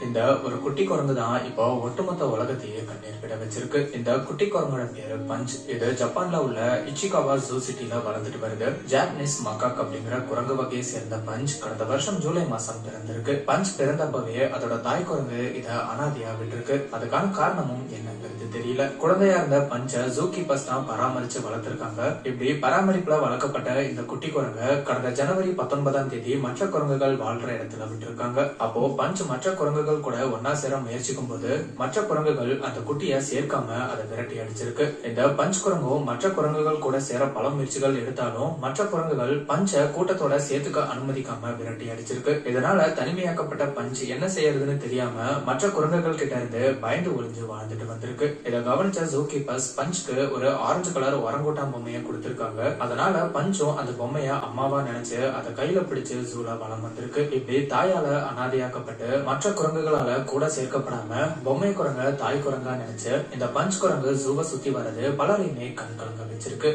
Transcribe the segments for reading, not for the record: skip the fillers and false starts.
இந்த ஒரு குட்டி குரங்கு தான் இப்போ ஒட்டுமொத்த உலகத்தையே கண்ணீர் விட வச்சிருக்கு. இந்த குட்டி குரங்கோட பேரு பஞ்ச். இது ஜப்பான்ல உள்ள இச்சிகாவா ஜூ சிட்டில வளர்ந்துட்டு வருது. ஜாப்பனீஸ் மக்காக் அப்படிங்கிற குரங்கு வகையை சேர்ந்த பஞ்ச் கடந்த வருஷம் ஜூலை மாசம் பிறந்திருக்கு. பஞ்ச் பிறந்தப்பவே அதோட தாய் குரங்கு இத அனாதையா விட்டுருக்கு. அதுக்கான காரணமும் என்னங்கிறது தெரியல. குழந்தையா இருந்த பஞ்ச ஜூ கீப்பர்ஸ் தான் பராமரிச்சு வளர்த்திருக்காங்க. இப்படி பராமரிப்புல வளர்க்கப்பட்ட இந்த குட்டி குரங்கு கடந்த ஜனவரி 19ஆம் தேதி மற்ற குரங்குகள் வாழ்ற இடத்துல விட்டுருக்காங்க. அப்போ பஞ்ச் மற்ற குரங்குகள் கூட ஒன்னா சேர முயற்சிக்கும் போது மற்ற குரங்குகள் அந்த குட்டிய சேர்க்காம அதை விரட்டி அடிச்சிருக்கு. இந்த பஞ்ச் குரங்கும் மற்ற குரங்குகள் கூட சேர பல முயற்சிகள் எடுத்தாலும் மற்ற குரங்குகள் பஞ்ச கூட்டத்தோட சேர்த்துக்க அனுமதிக்காம விரட்டி அடிச்சிருக்கு. இதனால தனிமையாக்கப்பட்ட பஞ்ச் என்ன செய்யறதுன்னு தெரியாம மற்ற குரங்குகள் கிட்ட இருந்து பயந்து ஒளிஞ்சு வாழ்ந்துட்டு வந்திருக்கு. இதை கவனிச்ச ஜூ கீப்பர்ஸ் பஞ்சுக்கு ஒரு ஆரஞ்சு கலர் ஒரங்குட்டான் பொம்மையை கொடுத்திருக்காங்க. அதனால பஞ்சும் அந்த பொம்மைய அம்மாவா நினைச்சு அதை கையில பிடிச்சு ஜூல வளம் வந்திருக்கு. இப்படி தாயால அனாதையாக்கப்பட்டு மற்ற குரங்குகளால கூட சேர்க்கப்படாம பொம்மை குரங்க தாய் குரங்கா நினைச்சு இந்த பஞ்ச் குரங்கு ஜூவை சுத்தி வர்றது பலரையுமே கண் கலங்க வச்சிருக்கு.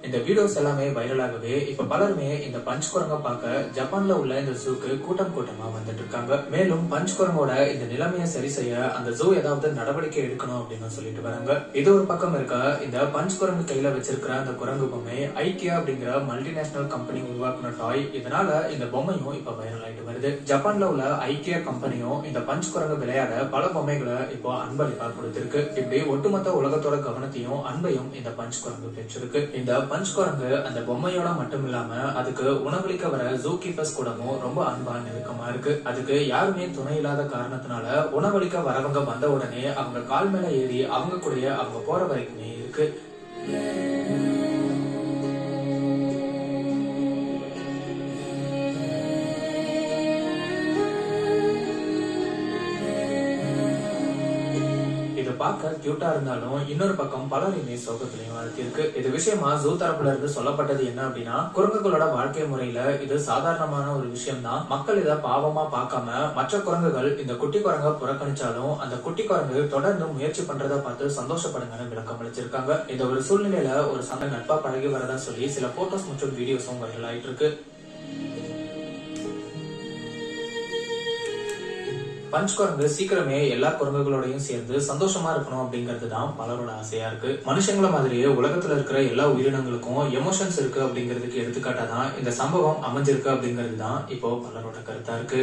இந்த வீடியோஸ் எல்லாமே வைரலாகவே இப்ப பலருமே இந்த பஞ்ச் குரங்க பார்க்க ஜப்பான்ல உள்ள இந்த ஜூக்கு கூட்டம் கூட்டமா வந்துட்டு இருக்காங்க. மேலும் பஞ்ச் குரங்கோட இந்த நிலைமையை சரி செய்ய அந்த ஜூ ஏதாவது நடவடிக்கை எடுக்கணும் அப்படின்னு சொல்லிட்டு வராங்க. இது ஒரு பக்கம் இருக்க, இந்த பஞ்ச் குரங்கு கையில வச்சிருக்கிற அந்த குரங்கு பொம்மை ஐக்கியா அப்படிங்கிற மல்டிநேஷனல் கம்பெனி உருவாக்குன டாய். இதனால இந்த பொம்மையும் இப்ப வைரல் ஆயிட்டு வருது. ஜப்பான்ல உள்ள ஐக்கியா கம்பெனியும் இந்த பஞ்ச் குரங்கு விளையாட பல பொம்மைகளை இப்போ அன்பளிப்பா கொடுத்திருக்கு. இப்படி ஒட்டுமொத்த உலகத்தோட கவனத்தையும் அன்பையும் இந்த பஞ்ச் குரங்கு பெற்றிருக்கு. இந்த பஞ்ச் குரங்கு அந்த பொம்மையோட மட்டும் இல்லாம அதுக்கு உணவளிக்க வர ஜூ கீப்பர்ஸ் கூடவும் ரொம்ப அன்பா நெருக்கமா இருக்கு. அதுக்கு யாருமே துணை இல்லாத காரணத்தினால உணவளிக்க வரவங்க வந்த உடனே அவங்க கால் மேல ஏறி அவங்க கூட அவங்க போற வரைக்குமே இருக்கு. பார்க்க கியூட்டா இருந்தாலும் இன்னொரு பக்கம் பலரையுமே சோகத்திலையும் அழுத்திருக்கு. இது விஷயமா ஜூ தரப்புல இருந்து சொல்லப்பட்டது என்ன அப்படின்னா, குரங்குகளோட வாழ்க்கை முறையில இது சாதாரணமான ஒரு விஷயம் தான். மக்கள் இதை பாவமா பார்க்காம மற்ற குரங்குகள் இந்த குட்டி குரங்க புறக்கணிச்சாலும் அந்த குட்டி குரங்கு தொடர்ந்து முயற்சி பண்றதை பார்த்து சந்தோஷப்படுங்கன்னு விளக்கம் அளிச்சிருக்காங்க. இந்த ஒரு சூழ்நிலையில ஒரு சண்டை நட்பா பழகி வரதா சொல்லி சில போட்டோஸ் மற்றும் வீடியோஸும் வைரல் ஆயிட்டு இருக்கு. பஞ்ச் குரங்கு சீக்கிரமே எல்லா குரங்குகளோடையும் சேர்ந்து சந்தோஷமா இருக்கணும் அப்படிங்கிறது தான் பலரோட ஆசையா இருக்கு. மனுஷங்கள மாதிரியே உலகத்துல இருக்கிற எல்லா உயிரினங்களுக்கும் எமோஷன்ஸ் இருக்கு அப்படிங்கிறதுக்கு எடுத்துக்காட்டா தான் இந்த சம்பவம் அமைஞ்சிருக்கு அப்படிங்கிறது தான் இப்போ பலரோட கருத்தா இருக்கு.